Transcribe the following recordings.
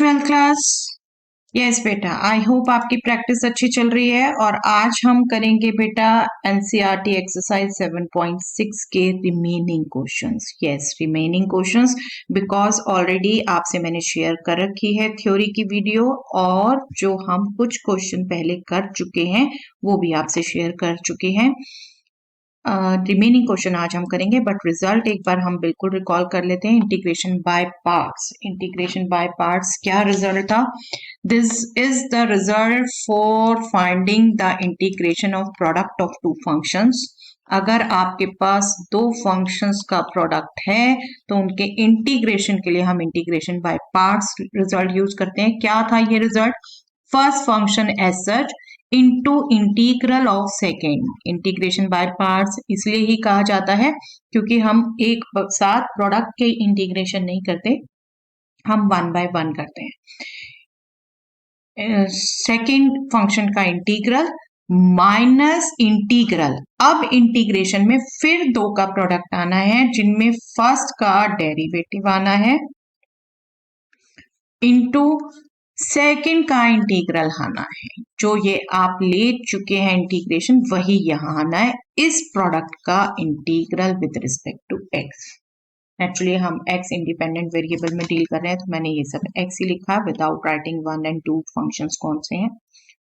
Twelfth class. Yes बेटा, I hope आपकी practice अच्छी चल रही है। और आज हम करेंगे बेटा एनसीईआरटी एक्सरसाइज 7.6 के remaining questions. Yes, remaining questions, because already आपसे मैंने शेयर कर रखी है थ्योरी की वीडियो, और जो हम कुछ क्वेश्चन पहले कर चुके हैं वो भी आपसे शेयर कर चुके हैं। रिमेनिंग क्वेश्चन आज हम करेंगे, बट रिजल्ट एक बार हम बिल्कुल रिकॉल कर लेते हैं। Integration by parts, integration by parts क्या रिजल्ट था? This is the result for finding the integration of product of two functions. अगर आपके पास दो फंक्शंस का प्रोडक्ट है तो उनके इंटीग्रेशन के लिए हम integration by parts result use करते हैं। क्या था ये result? First function as such into integral of second. Integration by parts इसलिए ही कहा जाता है क्योंकि हम एक साथ प्रोडक्ट के इंटीग्रेशन नहीं करते, हम वन बाय वन करते हैं। सेकेंड फंक्शन का इंटीग्रल माइनस इंटीग्रल, अब इंटीग्रेशन में फिर दो का प्रोडक्ट आना है जिनमें फर्स्ट का डेरिवेटिव आना है इंटू सेकेंड का इंटीग्रल आना है। जो ये आप ले चुके हैं इंटीग्रेशन वही यहां आना है, इस प्रोडक्ट का integral with respect to X. Actually हम एक्स इंडिपेंडेंट वेरिएबल में डील कर रहे हैं तो मैंने ये सब एक्स ही लिखा without writing one and two functions कौन से हैं।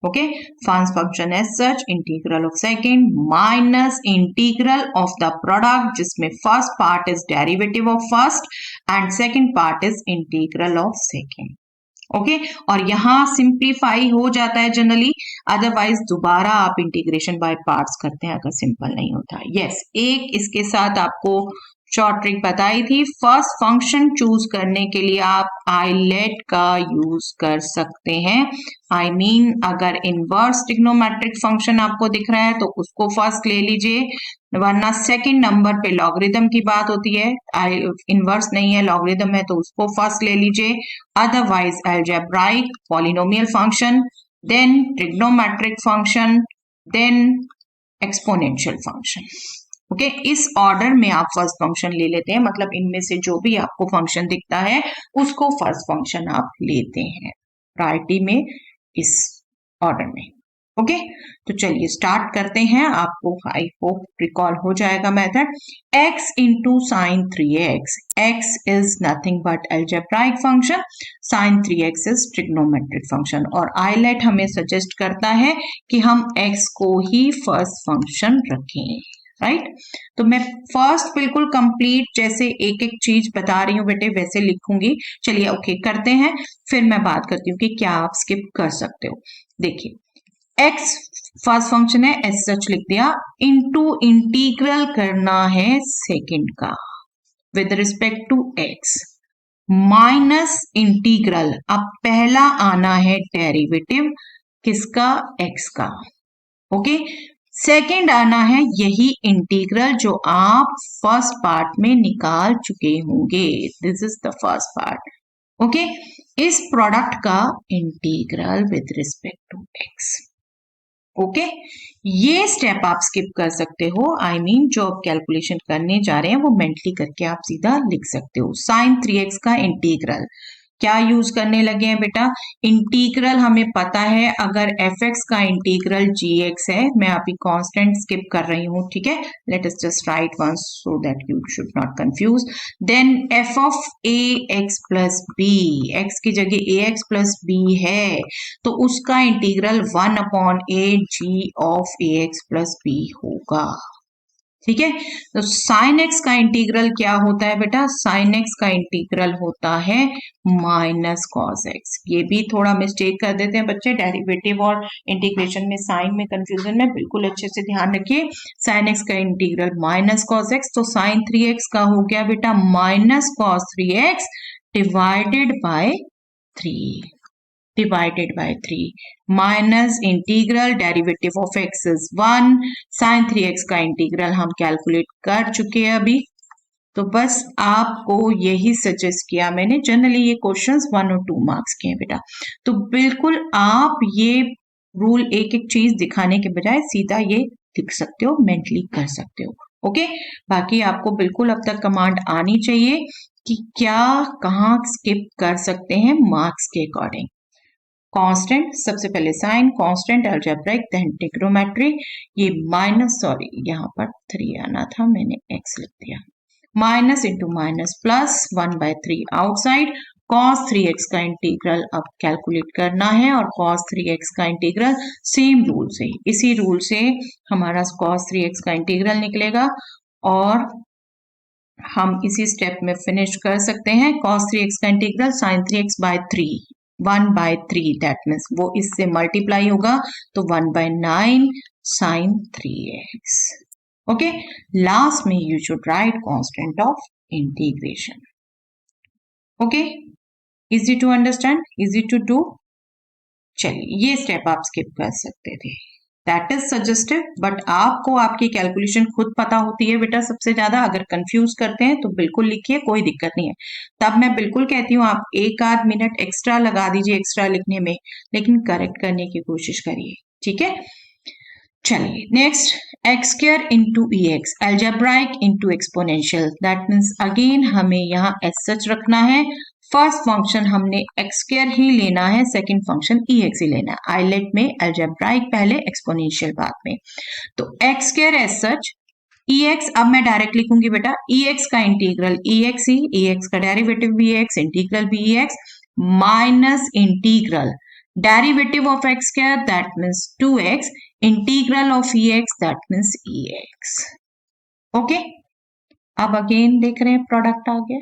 Okay, first function as such integral of second minus integral of the product जिसमें first part is derivative of first and second part is integral of second. Okay, और यहां simplify हो जाता है generally, otherwise दोबारा आप इंटीग्रेशन बाय पार्ट्स करते हैं अगर सिंपल नहीं होता। यस, एक इसके साथ आपको शॉर्ट ट्रिक बताई थी। फर्स्ट फंक्शन चूज करने के लिए आप आईलेट का यूज कर सकते हैं। आई मीन अगर इनवर्स ट्रिग्नोमेट्रिक फंक्शन आपको दिख रहा है तो उसको फर्स्ट ले लीजिए, वरना सेकंड नंबर पे लॉगरिदम की बात होती है, इनवर्स नहीं है लॉगरिदम है तो उसको फर्स्ट ले लीजिए। Otherwise algebraic polynomial function, then trigonometric function, then exponential function. Okay, इस ऑर्डर में आप फर्स्ट फंक्शन ले लेते हैं, मतलब इनमें से जो भी आपको फंक्शन दिखता है उसको फर्स्ट फंक्शन आप लेते हैं प्रायोरिटी में, इस ऑर्डर में। ओके, तो चलिए स्टार्ट करते हैं। आपको आई होप रिकॉल हो जाएगा method. x into sine 3x, x is nothing but algebraic function, sine 3x is trigonometric function, और आईलेट हमें सजेस्ट करता है कि हम x को ही फर्स्ट फंक्शन रखें। राइट, तो मैं फर्स्ट बिल्कुल कंप्लीट जैसे एक एक चीज बता रही हूँ बेटे वैसे लिखूंगी। चलिए ओके करते हैं, फिर मैं बात करती हूँ कि क्या आप स्किप कर सकते हो। देखिए, x फर्स्ट फंक्शन है एज सच लिख दिया, इनटू इंटीग्रल करना है सेकंड का with respect to x, minus integral, अब पहला आना है डेरिवेटिव किसका? x का। ओके, सेकेंड आना है यही इंटीग्रल जो आप फर्स्ट पार्ट में निकाल चुके होंगे। This is the first part. Okay, इस प्रोडक्ट का integral with respect to X. Okay, ये स्टेप आप स्किप कर सकते हो। आई मीन जो आप कैलकुलेशन करने जा रहे हैं वो मेंटली करके आप सीधा लिख सकते हो। साइन 3x का इंटीग्रल क्या यूज करने लगे हैं बेटा? इंटीग्रल हमें पता है, अगर fx का इंटीग्रल gx है, मैं अभी कांस्टेंट स्किप कर रही हूं, ठीक है, let us just write once so that you should not confuse. Then f of ax plus b, x की जगह ax प्लस b है तो उसका integral 1 upon a g of ax plus b होगा। ठीक है, तो साइन एक्स का इंटीग्रल क्या होता है बेटा? साइन एक्स का इंटीग्रल होता है माइनस कॉस एक्स। ये भी थोड़ा मिस्टेक कर देते हैं बच्चे, डेरिवेटिव और इंटीग्रेशन में साइन में कंफ्यूजन में, बिल्कुल अच्छे से ध्यान रखिए। साइन एक्स का इंटीग्रल माइनस कॉस एक्स, तो साइन 3x का हो गया बेटा minus cos 3x divided by 3, divided by 3 minus integral derivative of x is 1, sine 3x का इंटीग्रल हम कैलकुलेट कर चुके हैं अभी, तो बस आपको यही सजेस्ट किया मैंने। जनरली ये क्वेश्चंस 1 और 2 मार्क्स के हैं बेटा, तो बिल्कुल आप ये रूल एक एक चीज दिखाने के बजाय सीधा ये लिख सकते हो, मेंटली कर सकते हो। ओके, बाकी आपको बिल्कुल अब तक कमांड आनी चाहिए कि क्या कहाँ स्किप कर सकते हैं मार्क्स के अकॉर्डिंग। कांस्टेंट, सबसे पहले sign, constant, algebraic, then trigonometry. ये माइनस, सॉरी यहाँ पर 3 आना था, मैंने x लिख दिया। Minus into minus plus 1/3 outside. cos 3x का इंटीग्रल अब कैलकुलेट करना है और cos 3x का इंटीग्रल सेम रूल से, इसी रूल से हमारा cos 3x का इंटीग्रल निकलेगा और हम इसी स्टेप में फिनिश कर सकते हैं। cos 3x का integral sin 3x/3 1/3, that means वो इससे मल्टीप्लाई होगा तो 1/9 sin 3x। ओके, लास्ट में you should write constant of integration. Okay, easy to understand, easy to do. चलिए, ये स्टेप आप स्किप कर सकते थे, दैट इज सजेस्टिव, बट आपको आपकी कैलकुलेशन खुद पता होती है बेटा। सबसे ज्यादा अगर कंफ्यूज करते हैं तो बिल्कुल लिखिए, कोई दिक्कत नहीं है। तब मैं बिल्कुल कहती हूँ आप 1-8 मिनट एक्स्ट्रा लगा दीजिए एक्स्ट्रा लिखने में, लेकिन करेक्ट करने की कोशिश करिए, ठीक है। चलिए next, x square into e x, algebraic into exponential, that means again हमें यहाँ एस सच रखना है। फर्स्ट फंक्शन हमने एक्स स्क्वायर ही लेना है, सेकंड फंक्शन ई एक्स ही लेना है। आइलेट में एल्जेब्राइक पहले, एक्सपोनेंशियल बाद में। तो x square as such, e x अब मैं डायरेक्ट लिखूंगी बेटा, ई एक्स का इंटीग्रल ई एक्स ही, ई एक्स का डेरिवेटिव भी एक्स, इंटीग्रल भी e x, minus integral derivative of x square that means 2x, integral of e x that means e x. Okay, अब again देख रहे हैं product आ गया,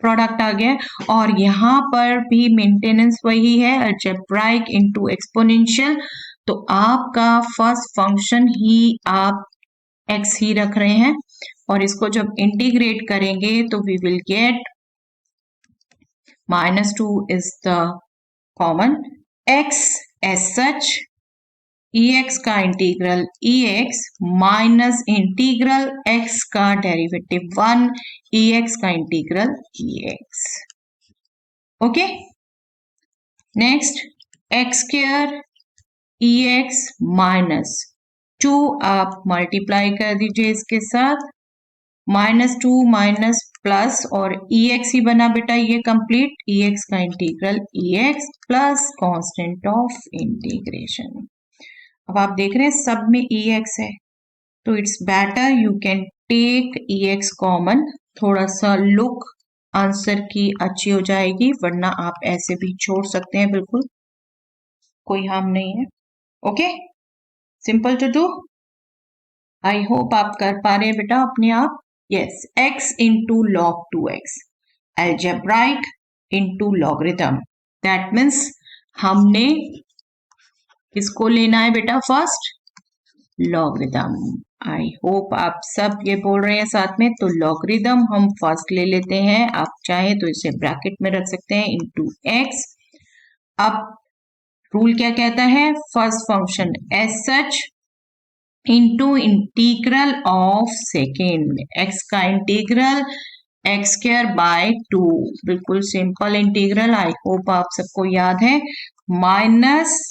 प्रोडक्ट आ गया, और यहां पर भी मेंटेनेंस वही है, अलजेब्राइक इनटू एक्सपोनेंशियल। तो आपका फर्स्ट फंक्शन ही आप x ही रख रहे हैं, और इसको जब इंटीग्रेट करेंगे तो we will get -2 is the common, x as such, ex का integral ex minus integral x का डेरिवेटिव 1, ex का integral ex। Okay, next x square ex minus 2 आप मल्टीप्लाई कर दीजिए इसके साथ, -2 माइनस प्लस, और ex ही बना बेटा ये कंप्लीट, ex का integral ex plus constant of integration. अब आप देख रहे हैं सब में ex है, तो it's better you can take ex common, थोड़ा सा लुक आंसर की अच्छी हो जाएगी, वरना आप ऐसे भी छोड़ सकते हैं, बिल्कुल कोई हार्म नहीं है। Okay, simple to do, I hope आप कर पा रहे हैं बेटा अपने आप। Yes, x into log 2x, algebraic into logarithm, that means हमने किसको लेना है बेटा, फर्स्ट लॉगरिथम। आई होप आप सब ये बोल रहे हैं साथ में, तो लॉगरिथम हम फर्स्ट ले लेते हैं, आप चाहे तो इसे ब्रैकेट में रख सकते हैं, इंटू एक्स। अब रूल क्या कहता है, first function as such into integral of second, X का इंटीग्रल एक्स स्क्वायर बाय 2, बिल्कुल सिंपल इंटीग्रल, आई होप आप सबको याद है, माइनस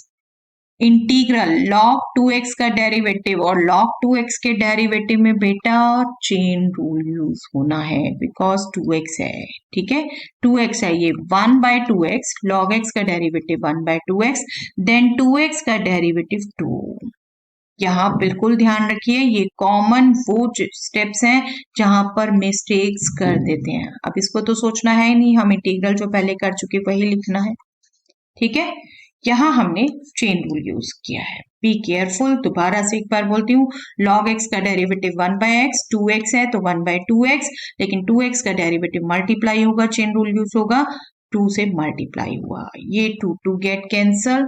इंटीग्रल log 2x का डेरिवेटिव, और log 2x के डेरिवेटिव में बेटा चेन रूल यूज होना है, बिकॉज 2x है, ठीक है, 2x है, ये 1/2x, log x का डेरिवेटिव 1/2x, देन 2x का डेरिवेटिव 2। यहाँ बिल्कुल ध्यान रखिए, ये कॉमन वो स्टेप्स हैं जहां पर मिस्टेक्स कर देते हैं। अब इसको तो सोचना है ही नहीं, हम इंटीग्रल जो पहले कर चुके वही लिखना है, ठीक है। यहाँ हमने चेन रूल यूज किया है, बी केयरफुल। दोबारा से एक बार बोलती हूँ, log x का डेरिवेटिव 1/x, 2x है तो 1/2x, लेकिन 2x का डेरिवेटिव मल्टीप्लाई होगा, चेन रूल यूज होगा, 2 से मल्टीप्लाई हुआ, ये 2 गेट कैंसल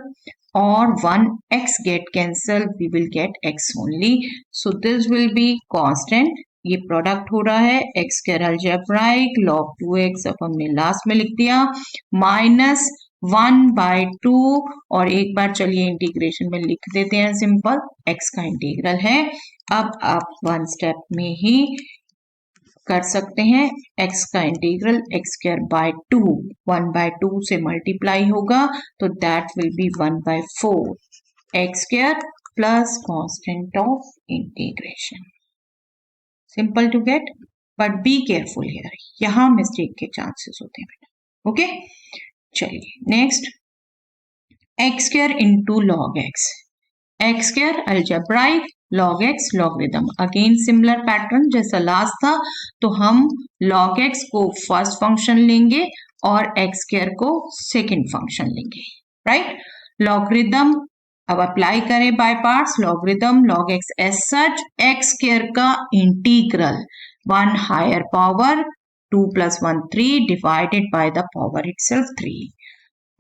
और 1x get cancel, we will get x only, so this will be constant. ये प्रोडक्ट हो रहा है x square algebraic log 2x, अब हमने लास्ट में लिख दिया, माइनस 1/2, और एक बार चलिए इंटीग्रेशन में लिख देते हैं सिंपल, x का इंटीग्रल है। अब आप वन स्टेप में ही कर सकते हैं, x का इंटीग्रल x स्क्वायर बाय 2, 1/2 से मल्टीप्लाई होगा, तो that will be 1/4 x square plus constant of integration, simple to get. But be careful here, यहां मिस्टेक के चांसेस होते हैं बेटा। ओके चलिए next, x square into log x, x square algebraic, log x logarithm, again similar pattern जैसा last था, तो हम log x को फर्स्ट फंक्शन लेंगे और x स्क्वायर को सेकंड फंक्शन लेंगे, राइट। लॉगरिदम अब अप्लाई करें by parts, logarithm log x as such x square का integral 1 higher power 2 + 1 3 divided by the power itself 3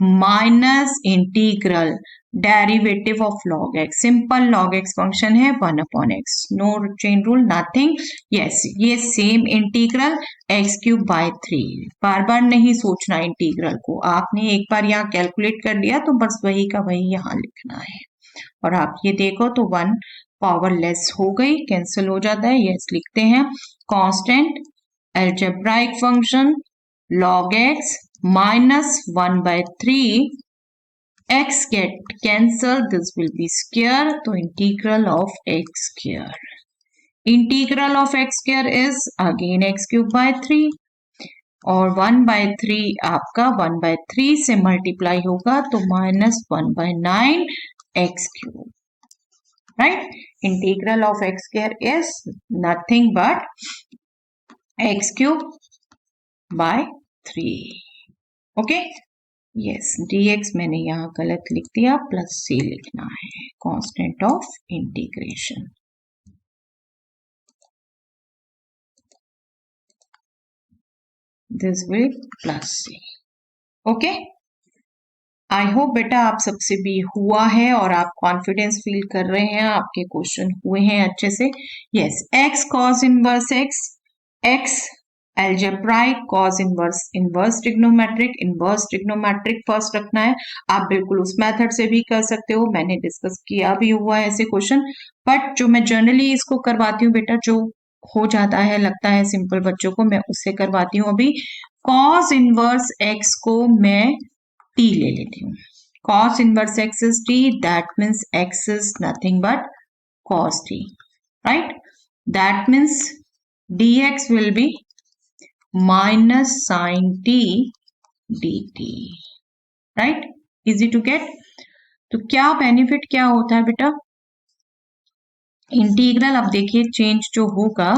minus integral derivative of log x, simple log x function है 1/x, no chain rule nothing, yes ये same integral x³/3, बार बार नहीं सोचना integral को, आपने एक बार यहाँ कैलकुलेट कर लिया तो बस वही का वही यहाँ लिखना है। और आप ये देखो तो 1 पावर लेस हो गई, कैंसिल हो जाता है, यस लिखते हैं constant algebraic function log x minus 1/3, x get cancel, this will be square, तो integral of x square, integral of x square is again x³/3 और 1/3 आपका 1/3 से मल्टीप्लाई होगा तो -1/9 x³, right? Integral of x square is nothing but x³/3, okay? Yes dx मैंने यहाँ गलत लिख दिया, प्लस c लिखना है, constant of integration. This will plus c, okay. I hope बेटा आप सबसे भी हुआ है और आप कॉन्फिडेंस फील कर रहे हैं, आपके क्वेश्चन हुए हैं अच्छे से। Yes x cos inverse x algebraic cos inverse, inverse trigonometric first रखना है। आप बिल्कुल उस मेथड से भी कर सकते हो, मैंने डिस्कस किया भी हुआ है ऐसे क्वेश्चन, बट जो मैं जनरली इसको करवाती हूँ बेटा, जो हो जाता है लगता है सिंपल बच्चों को, मैं उससे करवाती हूँ। अभी कॉस इनवर्स x को मैं t ले लेती हूँ, cos inverse x is t, that means x is nothing but cos t, right. That means dx will be minus sin t dt, right, easy to get. तो क्या benefit क्या होता है बेटा, इंटीग्रल अब देखिए चेंज जो होगा,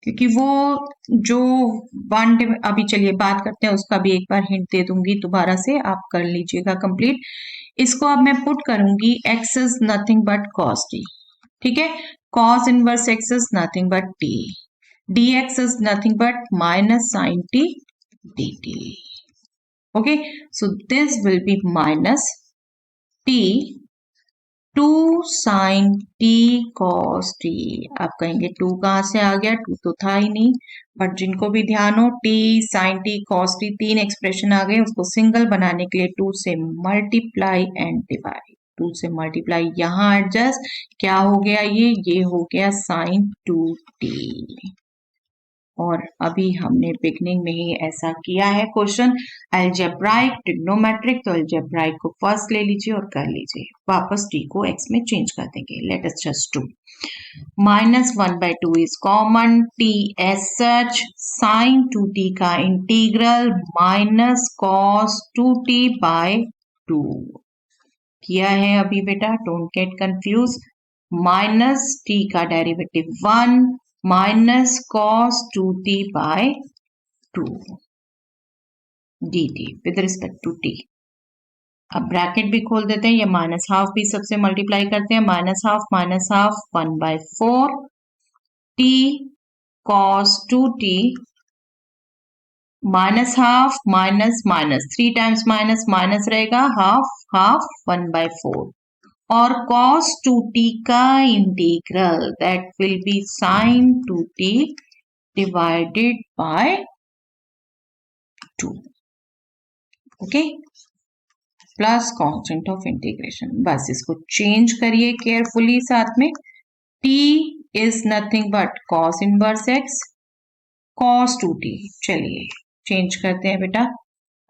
क्योंकि वो जो अभी चलिए बात करते हैं उसका भी एक बार हिंट दे दूंगी, दोबारा से आप कर लीजिएगा कंप्लीट। इसको अब मैं पुट करूंगी x is nothing but cos t, ठीक है, cos inverse x is nothing but t, dx is nothing but minus sin t dt, okay, so this will be minus t 2 sin t cos t। आप कहेंगे 2 कहां से आ गया, 2 तो था ही नहीं, बट जिनको भी ध्यान हो t sin t cos t तीन एक्सप्रेशन आ गए, उसको सिंगल बनाने के लिए 2 से मल्टीप्लाई एंड डिवाइड, 2 से मल्टीप्लाई यहाँ एडजस्ट, क्या हो गया ये हो गया sin 2t। और अभी हमने बिगनिंग में ही ऐसा किया है क्वेश्चन, अलजेब्राइक ट्रिग्नोमेट्रिक, तो अलजेब्राइक को फर्स्ट ले लीजिए और कर लीजिए, वापस t को x में चेंज कर देंगे। Let us just do -1/2 is common, t as such, sin 2t का इंटीग्रल माइनस cos 2t/2 किया है अभी बेटा, don't get confuse, minus t का derivative 1 minus cos 2t/2 dt with respect to t। अब ब्रैकेट भी खोल देते हैं, या माइनस हाफ भी सबसे मल्टीप्लाई करते हैं, minus half 1/4 t cos 2t minus half minus minus 3 times minus minus रहेगा, हाफ 1/4 और cos 2t का integral that will B sin 2t divided by 2, okay, plus constant of integration. बस इसको change करिए केयरफुली साथ में, t is nothing but cos inverse x cos 2t, चलिए change करते हैं बेटा,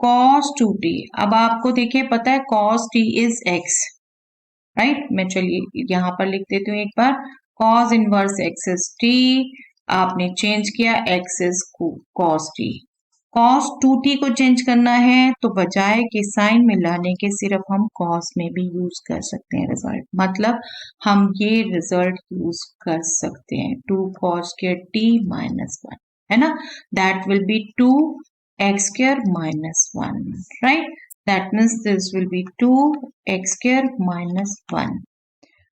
cos 2t, अब आपको देखिए पता है cos t is x, right, मैं चलिए यहाँ पर लिख देती हूँ एक बार, cos inverse x is t, आपने चेंज किया x is cos t, cos 2t को चेंज करना है तो बजाय कि साइन में लाने के सिर्फ हम cos में भी यूज कर सकते हैं रिजल्ट, मतलब हम ये रिजल्ट यूज कर सकते हैं 2 cos square t minus 1, है ना, that will be 2 x square minus 1, right? That means this will be 2 x square minus 1.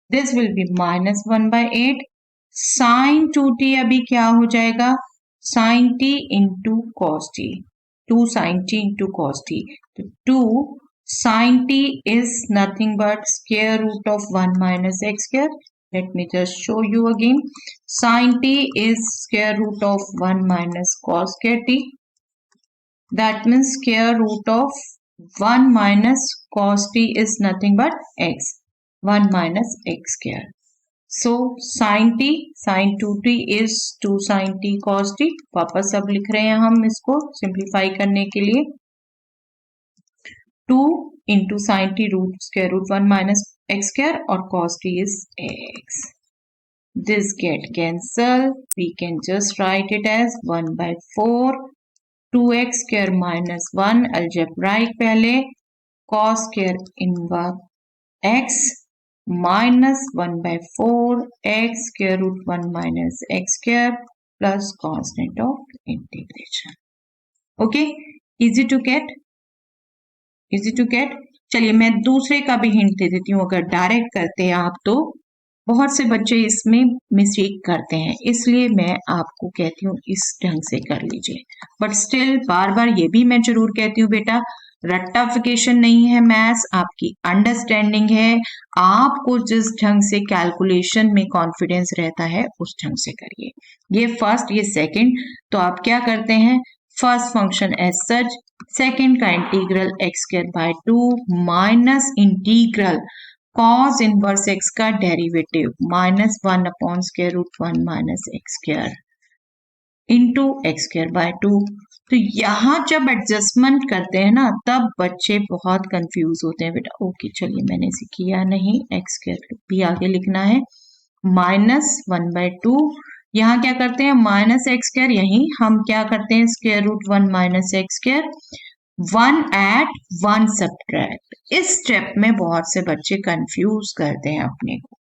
This will be minus 1 by 8. Sin 2t अभी क्या हो जाएगा, sin t into cos t, 2 sin t into cos t. तो 2 sin t is nothing but square root of 1 minus x square. Let me just show you again. Sin t is square root of 1 minus cos square t. That means square root of 1 minus cos t is nothing but x. 1 minus x square. So sin t, sin 2t is 2 sin t cos t. वापस अब लिख रहे हैं हम इसको simplify करने के लिए, 2 into sin t root square root 1 minus x square और cos t is x. This get cancel. We can just write it as 1 by 4 2x square minus 1 algebraic पहले, cos square inverse x minus 1 by 4 x square root 1 minus x square plus constant of integration. Okay, easy to get, easy to get. चलिए मैं दूसरे का भी hint दे देती हूँ, अगर direct करते हैं आप तो बहुत से बच्चे इसमें मिस्टेक करते हैं, इसलिए मैं आपको कहती हूँ इस ढंग से कर लीजिए, बट स्टिल बार बार ये भी मैं जरूर कहती हूँ बेटा, रट्टाफिकेशन नहीं है मैथ्स, आपकी अंडरस्टैंडिंग है, आपको जिस ढंग से कैलकुलेशन में कॉन्फिडेंस रहता है उस ढंग से करिए। ये फर्स्ट, ये सेकंड, तो आप क्या करते हैं, first function as such, second का integral x square by 2 minus integral cos inverse x का derivative minus 1 upon square root 1 minus x square into x square by 2। तो यहाँ जब एडजस्टमेंट करते हैं ना तब बच्चे बहुत कंफ्यूज होते हैं बेटा। ओके चलिए मैंने इसे किया नहीं, एक्स स्क्वायर भी आगे लिखना है, माइनस 1 बाय 2, यहाँ क्या करते हैं माइनस एक्स स्क्वायर, यहीं हम क्या करते हैं square root 1 minus x square, 1 add 1 subtract. इस स्टेप में बहुत से बच्चे कंफ्यूज करते हैं अपने को,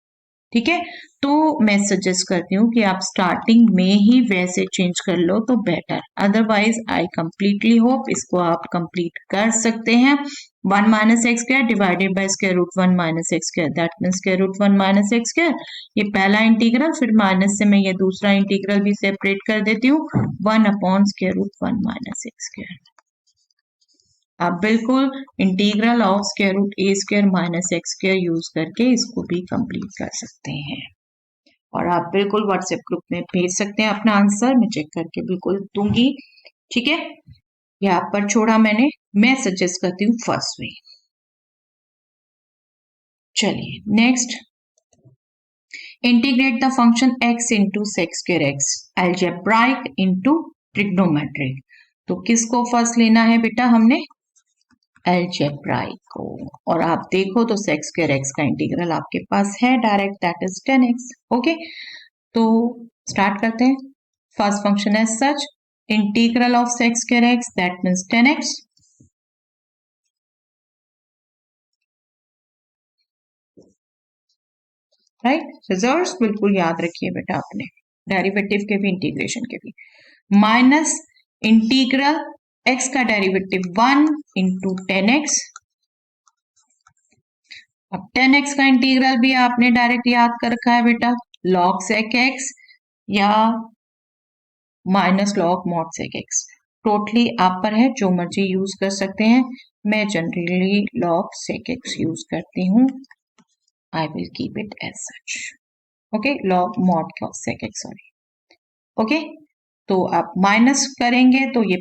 ठीक है, तो मैं सजेस्ट करती हूँ कि आप स्टार्टिंग में ही वैसे चेंज कर लो तो better, otherwise I completely hope इसको आप कंप्लीट कर सकते हैं। 1 minus x square divided by square root 1 minus x square, that means square root 1 minus x square, ये पहला इंटीग्रल, फिर माइनस से मैं ये दूसरा इंटीग्रल भी सेपरेट कर देती हूँ, 1 upon square root 1 minus x square. आप बिल्कुल integral of square root a square minus x square use करके इसको भी कंप्लीट कर सकते हैं, और आप बिल्कुल व्हाट्सएप ग्रुप में भेज सकते हैं अपना आंसर, मैं चेक करके बिल्कुल दूंगी, ठीक है। यहाँ पर छोड़ा मैंने, मैं सजेस्ट करती हूँ फर्स्ट वे। चलिए next, integrate the function x into sex square x algebraic into trigonometric. तो किसको फर्स्ट लेना है बेटा हमने, एल्जेब्राइक को, और आप देखो तो सेक्स स्क्वायर एक्स का इंटीग्रल आपके पास है direct, that is 10x। Okay तो स्टार्ट करते हैं। First function as such, integral of sec square x that means 10x, right. Results बिल्कुल याद रखिए बेटा अपने, डेरिवेटिव के भी इंटीग्रेशन के भी, माइनस इंटीग्रल x का डेरिवेटिव 1 इंटू 10x। अब 10x का इंटीग्रल भी आपने डायरेक्ट याद कर रखा है बेटा, log sec x या minus log mod sec x, totally आप पर है, जो मर्जी यूज कर सकते हैं, मैं generally log sec x use करती हूँ, I will keep it as such. Okay log mod sec x, sorry. Okay तो आप माइनस करेंगे तो ये,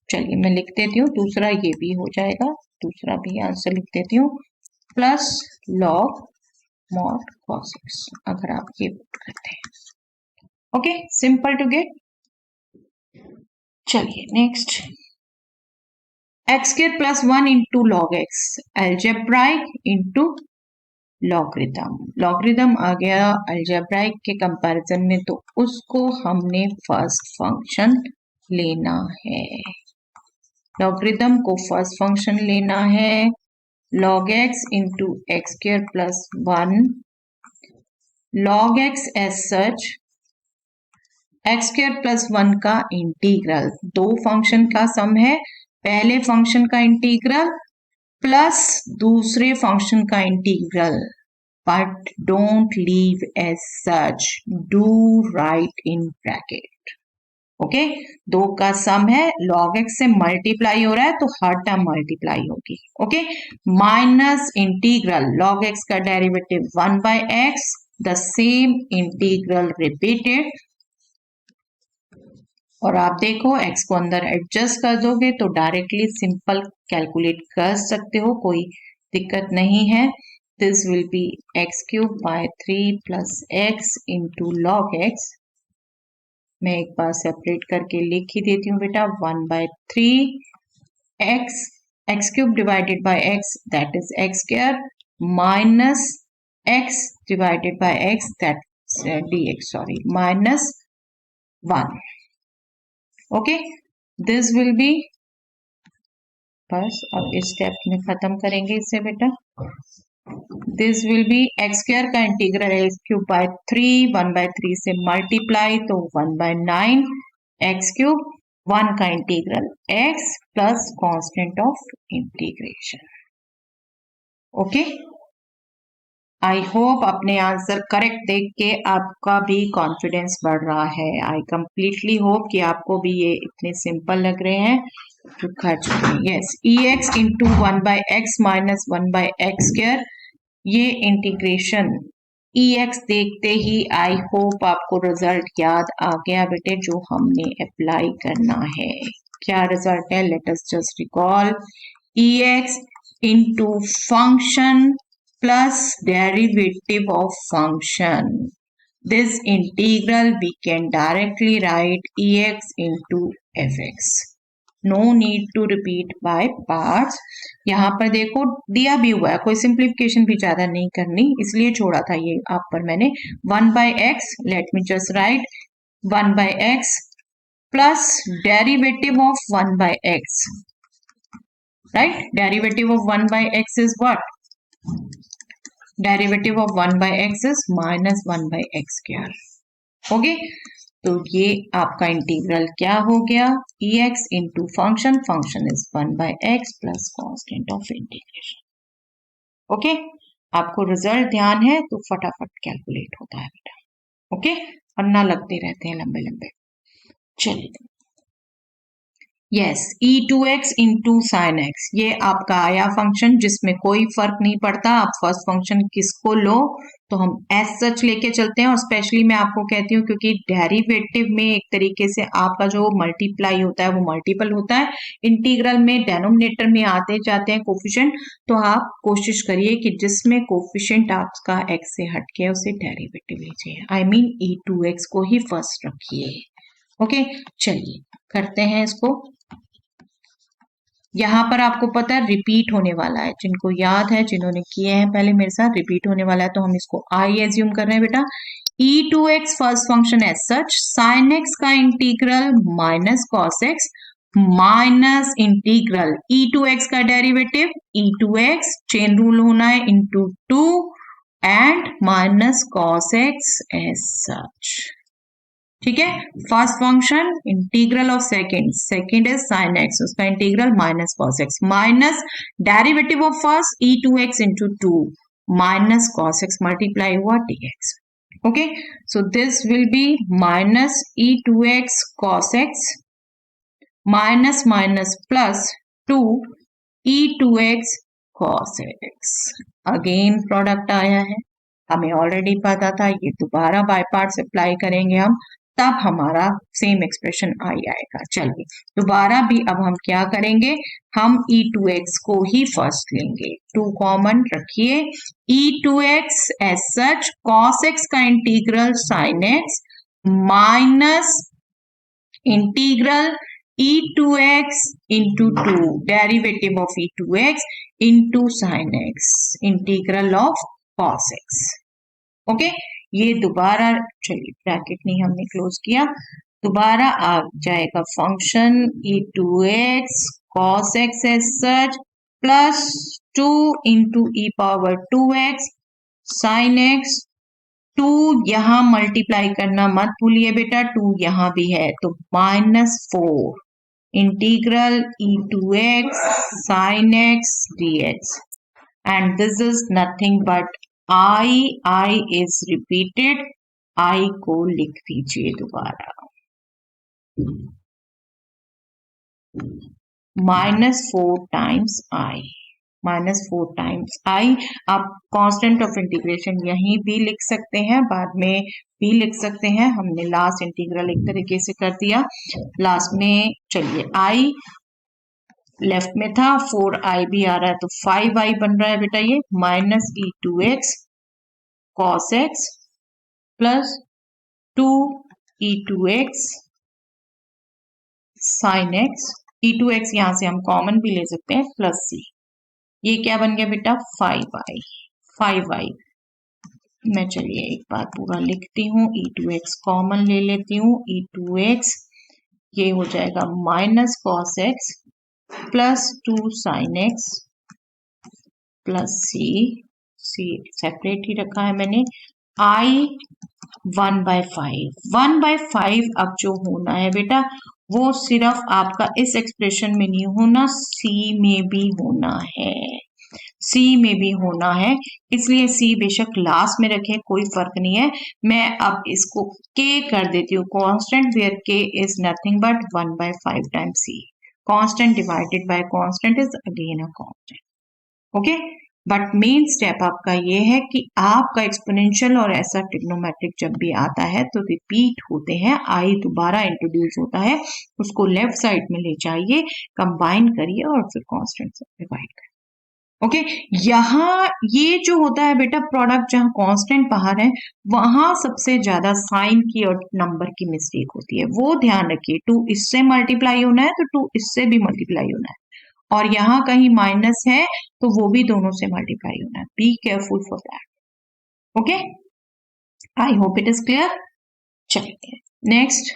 चलिए मैं लिख देती हूँ, दूसरा ये भी हो जाएगा, दूसरा भी आंसर लिख देती हूँ, plus log mod cos x, अगर आप ये पुट करते हैं। Okay simple to get. चलिए next, x square plus 1 into log x algebraic into logarithm आ गया अलजेब्राइक के कंपैरिजन में, तो उसको हमने फर्स्ट फंक्शन लेना है। लॉगरिदम को फर्स्ट फंक्शन लेना है log x into x square plus 1 log x as such x square plus 1 का इंटीग्रल, दो फंक्शन का सम है, पहले फंक्शन का इंटीग्रल प्लस दूसरे फंक्शन का integral, but don't leave as such, do write in bracket. Okay, दो का सम है, log x से मल्टीप्लाई हो रहा है तो हर टर्म मल्टीप्लाई होगी। Okay, minus integral log x का derivative 1 by x, the same integral repeated, और आप देखो x को अंदर एडजस्ट कर दोगे तो डायरेक्टली सिंपल कैलकुलेट कर सकते हो, कोई दिक्कत नहीं है। This will B x cube by 3 plus x into log x। मैं एक बार सेपरेट करके लिख ही देती हूँ बेटा, 1 by 3 x cube divided by x that is x square minus x divided by x that dx, sorry, minus 1। Okay, this will be, बस अब इस स्टेप में खत्म करेंगे इससे बेटा। This will be x square का integral x cube by 3, 1 by 3 से मल्टीप्लाई तो 1 by 9 एक्स क्यूब, 1 का integral x plus constant of integration. Okay, I hope अपने आंसर करेक्ट देख के आपका भी कॉन्फिडेंस बढ़ रहा है। आई कंप्लीटली होप कि आपको भी ये इतने सिंपल लग रहे हैं जो कर चुके हैं। Yes, E x into 1 by x minus 1 by x square, ये इंटीग्रेशन ई एक्स देखते ही आई होप आपको रिजल्ट याद आ गया बेटे, जो हमने अप्लाई करना है। क्या रिजल्ट है, let us just recall. E x into function plus derivative of function. This integral we can directly write ex into fx. No need to repeat by parts. यहाँ पर देखो दिया भी हुआ है, कोई सिंप्लीफिकेशन भी ज्यादा नहीं करनी, इसलिए छोड़ा था ये आप पर मैंने। 1 by x, let me just write 1 by x plus derivative of 1 by x. Right? Derivative of 1 by x is what? Derivative of 1 by x is minus 1 by x square. Okay, तो ये आपका इंटीग्रल क्या हो गया, e x into function, function is 1 by x plus constant of integration. Okay, आपको result ध्यान है तो फटाफट कैलकुलेट होता है बेटा। ओके, और ना लगते रहते हैं लंबे लंबे। चलिए, yes, e2x into sine x, ये आपका आया फंक्शन जिसमें कोई फर्क नहीं पड़ता आप फर्स्ट फंक्शन किसको लो, तो हम एज सच लेके चलते हैं। और स्पेशली मैं आपको कहती हूँ क्योंकि डेरिवेटिव में एक तरीके से आपका जो मल्टीप्लाई होता है वो मल्टीपल होता है, इंटीग्रल में डेनोमिनेटर में आते जाते हैं कोफिशिएंट, तो आप कोशिश करिए कि जिसमें कोफिशिएंट आपका x से हटके उसे डेरिवेटिव लीजिए, आई मीन e2x को ही फर्स्ट रखिए। ओके, चलिए करते हैं इसको। यहाँ पर आपको पता है रिपीट होने वाला है, जिनको याद है, जिन्होंने किए हैं पहले मेरे साथ, रिपीट होने वाला है, तो हम इसको आई एज्यूम कर रहे हैं बेटा। e2x first function as such, sine x का integral minus cos x minus integral e2x का डेरिवेटिव e2x, चेन रूल होना है, into 2 and minus cos x as such. ठीक है, first function integral of second is sine x, उसका integral minus cos x minus derivative of first e2x into 2 minus cos x multiply हुआ dx। Okay, so this will be minus e2x cos x minus minus plus 2 e2x cos x. Again product आया है, हमें already पता था, ये दोबारा by parts apply करेंगे हम, तब हमारा सेम एक्सप्रेशन आएगा। चलिए दोबारा भी अब हम क्या करेंगे, हम e2x को ही फर्स्ट लेंगे, 2 कॉमन रखिए, e2x as such cos x का integral sin x minus integral e2x into 2 derivative of e2x into sin x integral of cos x। Okay, ये दोबारा, चलिए ब्रैकेट नहीं हमने क्लोज किया, दोबारा आ जाएगा function e2x cos x as such plus 2 into e power 2x sin x। 2 यहां मल्टीप्लाई करना मत भूलिए बेटा, 2 यहां भी है तो -4 integral e2x sin x dx and this is nothing but I is repeated, I को लिख दीजिए दोबारा, -4 टाइम्स I, -4 टाइम्स I। आप कांस्टेंट ऑफ इंटीग्रेशन यहीं भी लिख सकते हैं, बाद में भी लिख सकते हैं, हमने लास्ट इंटीग्रल एक तरीके से कर दिया लास्ट में। चलिए I लेफ्ट में था, 4i भी आ रहा है तो 5i बन रहा है बेटा, ये -e2x cos x plus 2e2x sin x, e2x यहां से हम कॉमन भी ले सकते हैं प्लस c, ये क्या बन गया बेटा 5i। मैं चलिए एक बार पूरा लिखती हूँ, e2x कॉमन ले लेती हूँ, e2x ये हो जाएगा -cos x plus 2 sin x plus c separate ही रखा है मैंने, I 1/5। 1/5 अब जो होना है बेटा वो सिर्फ आपका इस एक्सप्रेशन में नहीं होना, c में भी होना है, c में भी होना है, इसलिए c बेशक लास्ट में रखे कोई फर्क नहीं है। मैं अब इसको k कर देती हूँ constant, where k is nothing but 1/5 times c। Constant divided by constant is again a constant. Okay, but main step आपका ये है कि आपका एक्सपोनेंशियल और ऐसा ट्रिग्नोमेट्रिक जब भी आता है तो रिपीट होते हैं, आई दोबारा इंट्रोड्यूस होता है, उसको लेफ्ट साइड में ले जाइए, कंबाइन करिए और फिर कांस्टेंट से डिवाइड करिए। ओके, यहाँ ये जो होता है बेटा प्रोडक्ट, जहां कांस्टेंट बाहर है वहां सबसे ज्यादा साइन की और नंबर की मिस्टेक होती है, वो ध्यान रखिए। 2 इससे मल्टीप्लाई होना है तो 2 इससे भी मल्टीप्लाई होना है, और यहाँ कहीं माइनस है तो वो भी दोनों से मल्टीप्लाई होना है, be careful for that. Okay, I hope it is clear. चलिए next,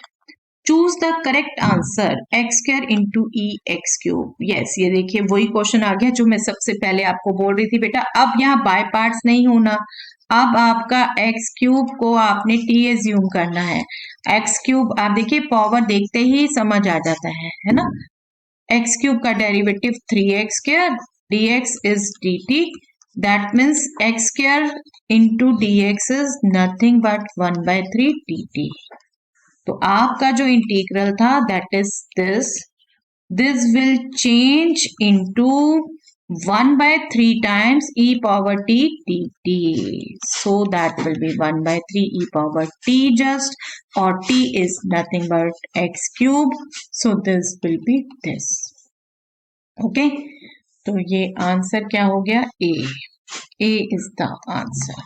choose the correct answer x square into e x cube. Yes, ये देखिए वही क्वेश्चन आ गया जो मैं सबसे पहले आपको बोल रही थी बेटा, अब यहाँ बाय पार्ट्स नहीं होना, अब आपका x क्यूब को आपने t एज्यूम करना है। x क्यूब आप देखिए पावर देखते ही समझ आ जाता है ना, x क्यूब का derivative 3x square, dx is dt, that means x square into dx is nothing but 1/3 dt। तो आपका जो इंटीग्रल था that is this will change into 1/3 times e power t dt, so that will be 1/3 e power t just, or t is nothing but x cube, so this will be this। Okay, तो ये answer क्या हो गया, ए is the answer.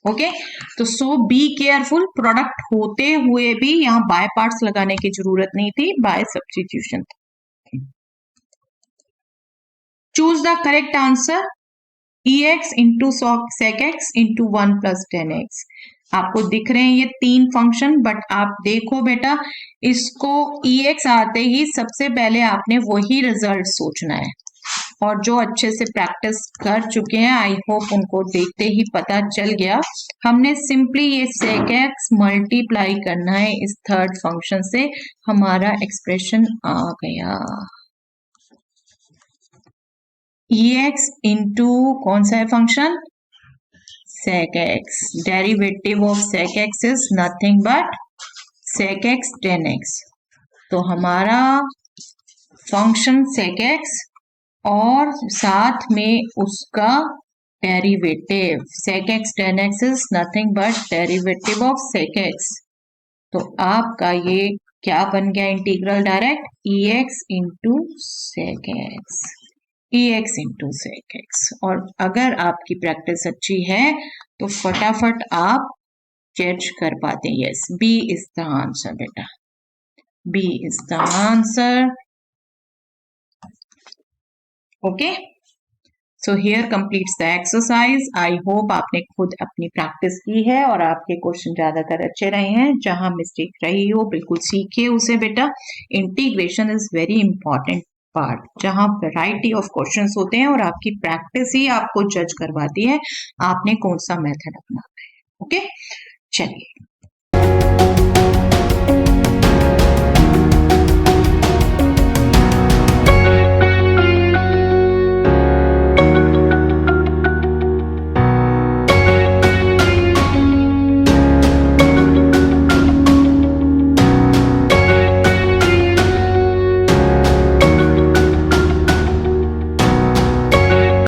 Okay, तो सो be careful, product होते हुए भी यहाँ बाय पार्ट्स लगाने की जरूरत नहीं थी, बाय सब्स्टिट्यूशन था। Choose the correct answer, ex into sec x into 1 + 10x। आपको दिख रहे हैं ये 3 फंक्शन, बट आप देखो बेटा इसको ex आते ही सबसे पहले आपने वही रिजल्ट सोचना है, और जो अच्छे से प्रैक्टिस कर चुके हैं आई होप उनको देखते ही पता चल गया। हमने सिंपली ये sec x मल्टीप्लाई करना है इस थर्ड फंक्शन से, हमारा एक्सप्रेशन आ गया। ex इंटू कौन सा है function, sec x, derivative of sec x is nothing but sec x 10x। तो हमारा फंक्शन sec x और साथ में उसका derivative sec x 10x is nothing but derivative of sec x। तो आपका ये क्या बन गया integral direct, ex into sec x, ex into sec x। और अगर आपकी प्रैक्टिस अच्छी है तो फटाफट आप जज कर पाते हैं। Yes, B is the answer बेटा, B is the answer. Okay, so here completes the exercise. I hope आपने खुद अपनी प्रैक्टिस की है और आपके क्वेश्चन ज्यादातर अच्छे रहे हैं। जहां मिस्टेक रही हो बिल्कुल सीखिए उसे बेटा। Integration is very important part, जहां वैरायटी ऑफ क्वेश्चंस होते हैं और आपकी प्रैक्टिस ही आपको जज करवाती है आपने कौन सा मेथड अपनाना है। ओके, चलिए।